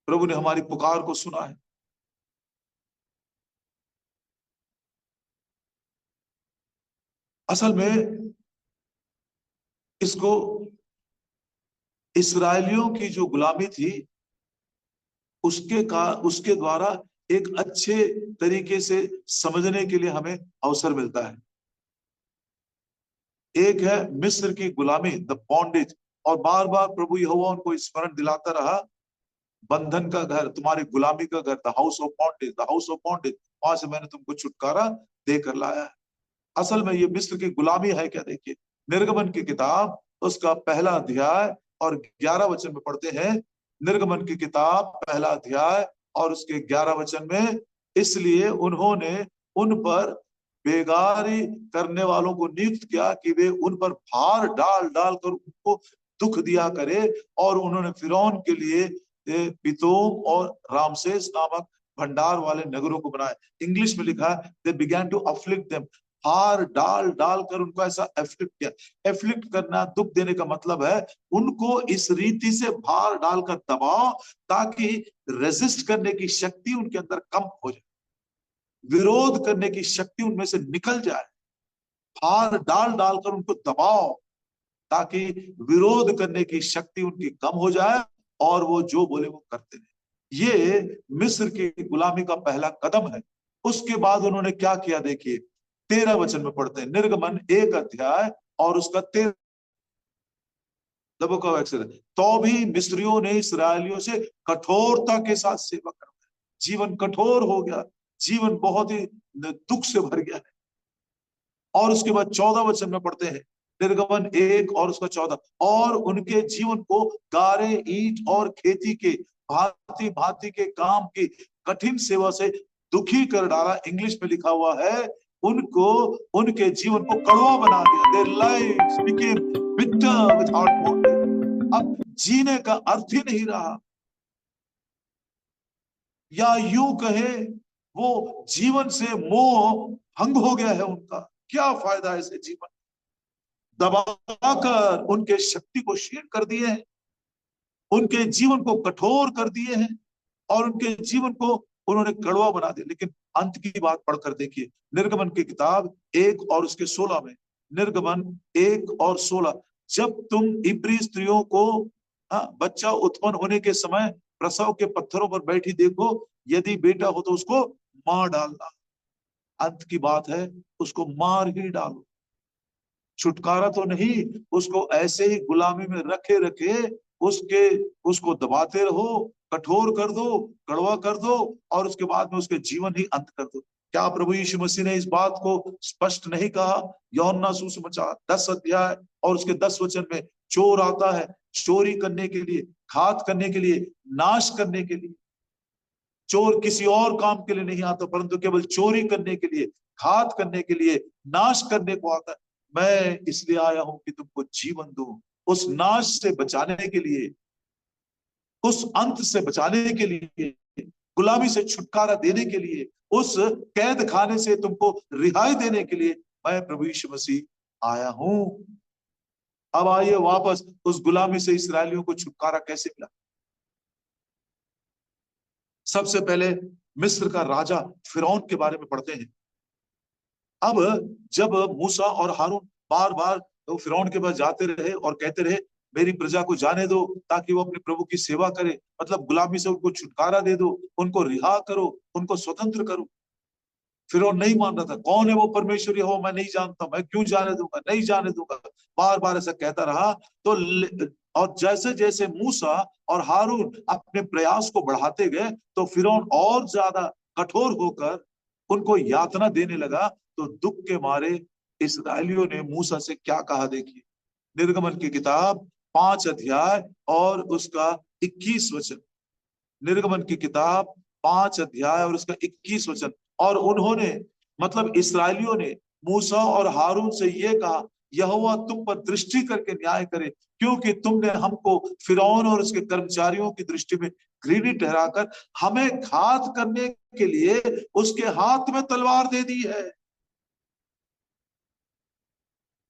प्रभु ने हमारी पुकार को सुना है। असल में इसको इस्राएलियों की जो गुलामी थी उसके द्वारा एक अच्छे तरीके से समझने के लिए हमें अवसर मिलता है। एक है मिस्र की गुलामी, द बॉन्डेज, और बार बार प्रभु यहोवा उनको स्मरण दिलाता रहा, बंधन का घर, तुम्हारी गुलामी का घर, the house of bondage, the house of bondage, वहां से मैंने तुमको छुटकारा देकर लाया है। असल में ये मिस्र की गुलामी है क्या? देखिए, निर्गमन की किताब उसका पहला अध्याय और 11 वचन में पढ़ते हैं। निर्गमन की किताब पहला अध्याय और उसके 11 वचन में, इसलिए उन्होंने उन पर बेगारी करने वालों को नियुक्त किया कि वे उन पर भार डाल डाल कर उनको दुख दिया करे, और उन्होंने फिरौन के लिए पितोम और रामसेस नामक भंडार वाले नगरों को बनाए। इंग्लिश में लिखा है they began to afflict them, हार डाल डाल कर उनको ऐसा एफ्लिक्ट किया। एफ्लिक्ट करना, दुख देने का मतलब है उनको इस रीति से भार डालकर दबाओ ताकि रेजिस्ट करने की शक्ति उनके अंदर कम हो जाए, विरोध करने की शक्ति उनमें से निकल जाए। भार डाल डालकर उनको दबाओ ताकि विरोध करने की शक्ति उनकी कम हो जाए और वो जो बोले वो करते रहे। ये मिस्र की गुलामी का पहला कदम है। उसके बाद उन्होंने क्या किया? देखिए 13 वचन में पढ़ते हैं, निर्गमन 1 अध्याय और उसका 13। तो भी मिस्रियों ने इसराइलियों से कठोरता के साथ सेवा करवाई। जीवन कठोर हो गया, जीवन बहुत ही दुख से भर गया है। और उसके बाद 14 वचन में पढ़ते हैं, निर्गमन 1 और उसका 14, और उनके जीवन को गारे, ईंट और खेती के भांति भांति के काम की कठिन सेवा से दुखी कर डाला। इंग्लिश में लिखा हुआ है, उनको, उनके जीवन को कड़वा बना दिया। Their lives became bitter without motive. अब जीने का अर्थ ही नहीं रहा, या यूं कहे वो जीवन से मोह भंग हो गया है उनका। क्या फायदा ऐसे जीवन? दबाकर उनके शक्ति को क्षीण कर दिए हैं, उनके जीवन को कठोर कर दिए हैं और उनके जीवन को उन्होंने कड़वा बना दिया। लेकिन अंत की बात पढ़कर देखिए, निर्गमन की किताब 1 और उसके 16 में, निर्गमन 1 और 16, जब तुम इब्री स्त्रियों को बच्चा उत्पन्न होने के समय प्रसव के पत्थरों पर बैठी देखो, यदि बेटा हो तो उसको मार डालना। अंत की बात है, उसको मार ही डालो। छुटकारा तो नहीं, उसको ऐसे ही गुलामी में रखे रखे उसको दबाते रहो, कठोर कर दो, कड़वा कर दो, और उसके बाद में उसके जीवन ही अंत कर दो। क्या प्रभु यीशु मसीह ने इस बात को स्पष्ट नहीं कहा? यूहन्ना सुसमाचार 10 अध्याय और उसके 10 वचन में, चोर आता है चोरी करने के लिए, घात करने के लिए, नाश करने के लिए। चोर किसी और काम के लिए नहीं आता, परंतु केवल चोरी करने के लिए, घात करने के लिए, नाश करने को आता है। मैं इसलिए आया हूं कि तुमको जीवन दूं, उस नाश से बचाने के लिए, उस अंत से बचाने के लिए, गुलामी से छुटकारा देने के लिए, उस कैद खाने से तुमको रिहाई देने के लिए मैं प्रभु यीशु मसीह आया हूं। अब आइए वापस उस गुलामी से इसराइलियों को छुटकारा कैसे मिला। सबसे पहले मिस्र का राजा फिरौन के बारे में पढ़ते हैं। अब जब मूसा और हारून बार बार तो फिरौन के पास जाते रहे और कहते रहे, मेरी प्रजा को जाने दो ताकि वो अपने प्रभु की सेवा करे, मतलब गुलामी से उनको छुटकारा दे दो, उनको रिहा करो, उनको स्वतंत्र करो। फिरौन नहीं मान रहा था। कौन है वो परमेश्वर यहोवा? मैं नहीं जानता, मैं क्यों जाने दूंगा, नहीं जाने दूंगा, बार बार ऐसा कहता रहा। तो और जैसे जैसे मूसा और हारून अपने प्रयास को बढ़ाते गए तो फिरौन और ज्यादा कठोर होकर उनको यातना देने लगा। तो दुख के मारे इसराइलियों ने मूसा से क्या कहा? देखिए, निर्गमन की किताब 5 अध्याय और उसका 21 वचन। निर्गमन की किताब 5 अध्याय और उसका 21 वचन। और उन्होंने, मतलब इसराइलियों ने मूसा और हारून से ये कहा, यहोवा तुम पर दृष्टि करके न्याय करे, क्योंकि तुमने हमको फिरौन और उसके कर्मचारियों की दृष्टि में घृणित ठहराकर हमें घात करने के लिए उसके हाथ में तलवार दे दी है।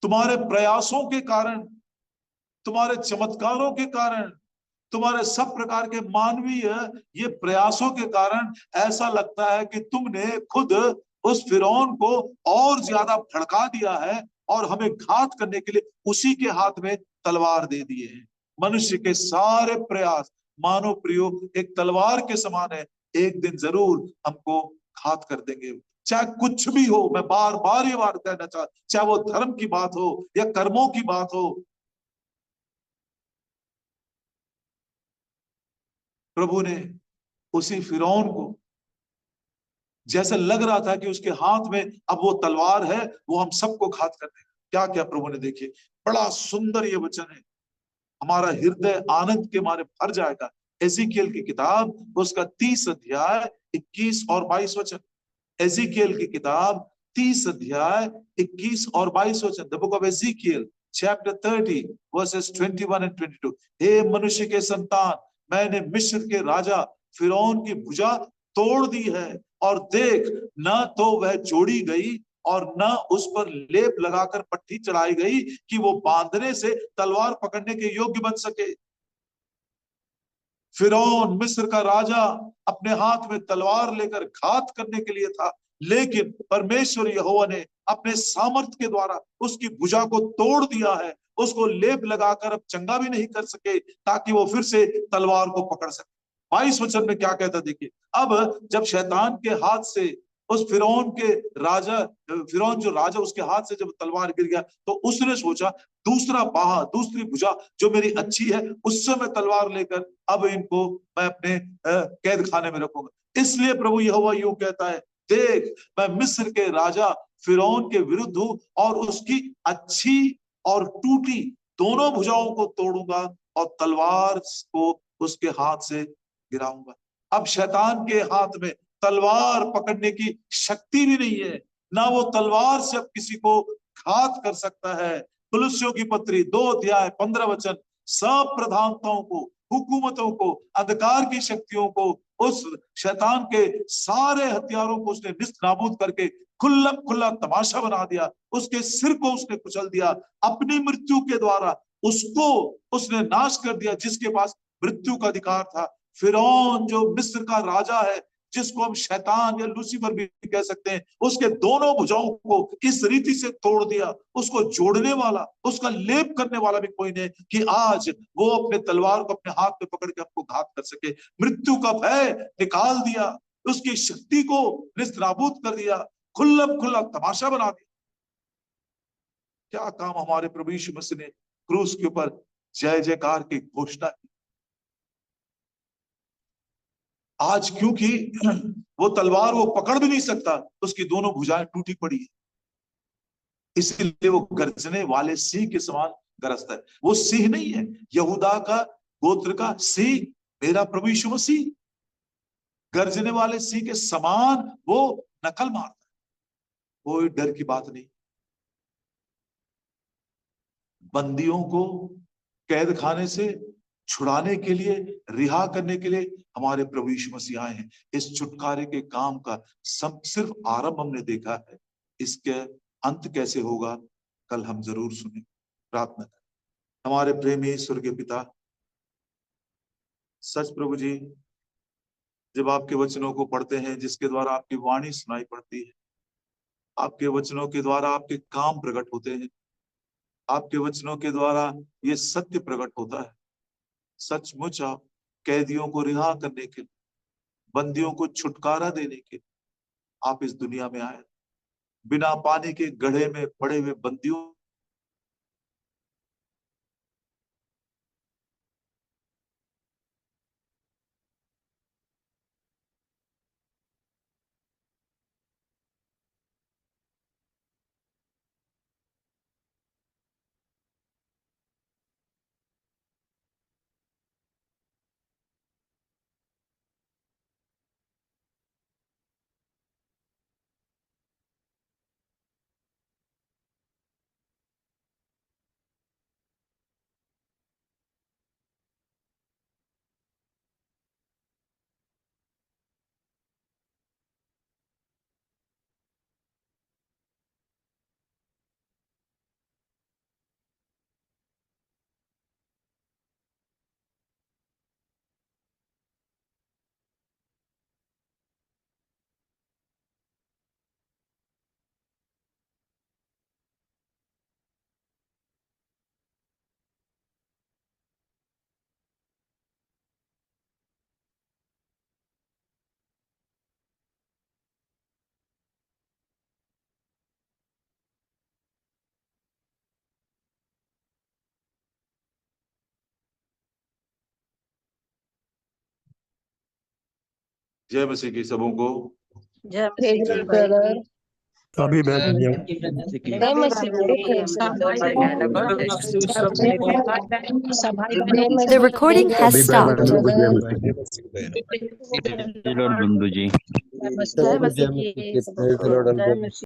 तुम्हारे प्रयासों के कारण, तुम्हारे चमत्कारों के कारण, तुम्हारे सब प्रकार के मानवीय ये प्रयासों के कारण ऐसा लगता है कि तुमने खुद उस फिरौन को और ज्यादा भड़का दिया है और हमें घात करने के लिए उसी के हाथ में तलवार दे दिए हैं। मनुष्य के सारे प्रयास मानव प्रयोग एक तलवार के समान है, एक दिन जरूर हमको घात कर देंगे। चाहे कुछ भी हो, मैं बार बार ये बात कहना चाहता, चाहे वो धर्म की बात हो या कर्मों की बात हो, प्रभु ने उसी फिरौन को, जैसे लग रहा था कि उसके हाथ में अब वो तलवार है, वो हम सबको घात कर देगा, क्या क्या प्रभु ने, देखिए बड़ा सुंदर ये वचन है, हमारा हृदय आनंद के मारे भर जाएगा। एजिकियल की किताब उसका 30 अध्याय 21 और 22 वचन। एजिकियल की किताब 30 अध्याय 21 और 22 वचन। The book of Ezekiel chapter 30 verses 21 and 22। हे मनुष्य के संतान, मैंने मिस्र के राजा फिरौन की भुजा तोड़ दी है, और देख, न तो वह जोड़ी गई और न उस पर लेप लगाकर पट्टी चढ़ाई गई कि वो बांधने से तलवार पकड़ने के योग्य बन सके। फिरौन मिस्र का राजा अपने हाथ में तलवार लेकर घात करने के लिए था, लेकिन परमेश्वर यहोवा ने अपने सामर्थ के द्वारा उसकी भुजा को तोड़ दिया है, उसको लेप लगाकर अब चंगा भी नहीं कर सके, ताकि वो फिर से तलवार को पकड़ सके। 22 वचन में क्या कहता देखिए, अब जब शैतान के हाथ से उस फिरौन के राजा, फिरौन जो राजा, उसके हाथ से जब तलवार गिर गया, तो उसने सोचा दूसरा बाह, दूसरी भुजा जो मेरी अच्छी है, उससे मैं तलवार लेकर अब इनको मैं अपने कैद खाने में रखूंगा। इसलिए प्रभु यहोवा यूं कहता है, देख, मैं मिस्र के राजा फिरौन के विरुद्ध हूं और उसकी अच्छी और टूटी दोनों भुजाओं को तोड़ूंगा और तलवार को उसके हाथ से गिराऊंगा। अब शैतान के हाथ में तलवार पकड़ने की शक्ति भी नहीं है, ना वो तलवार से अब किसी को घात कर सकता है। कुलुस्सियों की पत्री 2 अध्याय 15 वचन, सब प्रधानताओं को, हुकूमतों को, अंधकार की शक्तियों को, उस शैतान के सारे हथियारों को उसने निस्त नाबूद करके खुला खुला तमाशा बना दिया, उसके सिर को उसने कुचल दिया, अपनी मृत्यु के द्वारा उसको उसने नाश कर दिया जिसके पास मृत्यु का अधिकार था। फिरौन जो मिस्र का राजा है, जिसको हम शैतान या लूसीफर भी कह सकते हैं, उसके दोनों भुजाओं को इस रीति से तोड़ दिया, उसको जोड़ने वाला, उसका लेप करने वाला भी कोई नहीं कि आज वो अपने तलवार को अपने हाथ में पकड़ के हमको घात कर सके। मृत्यु का भय निकाल दिया, उसकी शक्ति को निस्त्राबूत कर दिया, खुल्लम खुल्ला तमाशा बना दिया। क्या काम हमारे प्रभु यीशु मसीह ने क्रूस के ऊपर जय जयकार की घोषणा की। आज क्योंकि वो तलवार वो पकड़ भी नहीं सकता, उसकी दोनों भुजाएं टूटी पड़ी है, इसलिए वो गर्जने वाले सिंह के समान गरजता है। वो सिंह नहीं है, यहूदा का गोत्र का सिंह मेरा प्रभु यीशु मसीह, गर्जने वाले सिंह के समान वो नकल मारता है। कोई डर की बात नहीं। बंदियों को कैद खाने से छुड़ाने के लिए, रिहा करने के लिए हमारे प्रभु यीशु मसीह आए हैं। इस छुटकारे के काम का सब सिर्फ आरंभ हमने देखा है, इसके अंत कैसे होगा कल हम जरूर सुने। प्रार्थना करें। हमारे प्रेमी स्वर्गीय पिता, सच प्रभु जी, जब आपके वचनों को पढ़ते हैं, जिसके द्वारा आपकी वाणी सुनाई पड़ती है, आपके वचनों के द्वारा आपके काम प्रकट होते हैं, आपके वचनों के द्वारा ये सत्य प्रकट होता है। सचमुच आप कैदियों को रिहा करने के लिए, बंदियों को छुटकारा देने के लिए आप इस दुनिया में आए। बिना पानी के गड्ढे में पड़े हुए बंदियों जय मसीह की सबों को। जय मसीह जय ब्रदर। अभी जय मसीह The recording has stopped. बंधु जी जय मसीह।